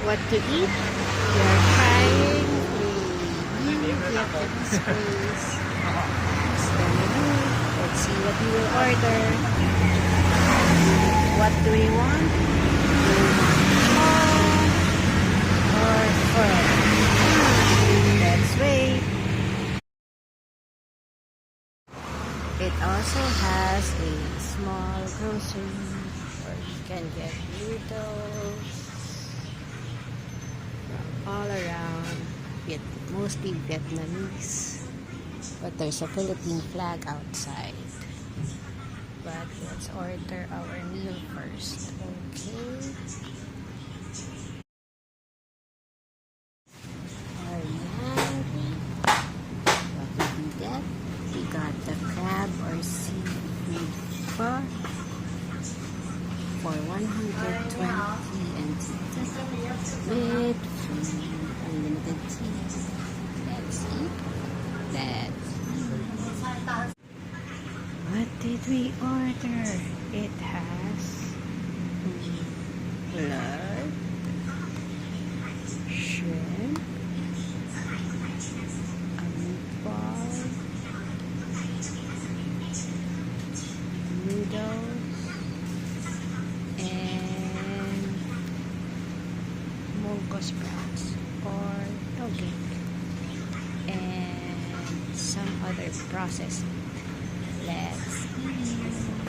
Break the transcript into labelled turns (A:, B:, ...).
A: what to eat. We are trying a new Vietnamese place. It's the menu. Let's see what we will order. What do we want? Do we want pho or pho? Let's wait. It also has a small grocery where you can get noodles from all around, mostly Vietnamese. But there's a Philippine flag outside. But let's order our meal first. Okay. Are you hungry? What did we get? We got the crab or seafood pho for 120 NT with free unlimited tea. Let's eat. What did we order? It has blood, shrimp, a meatball, noodles, and mongo sprouts or toge, and some other processed. Let's eat.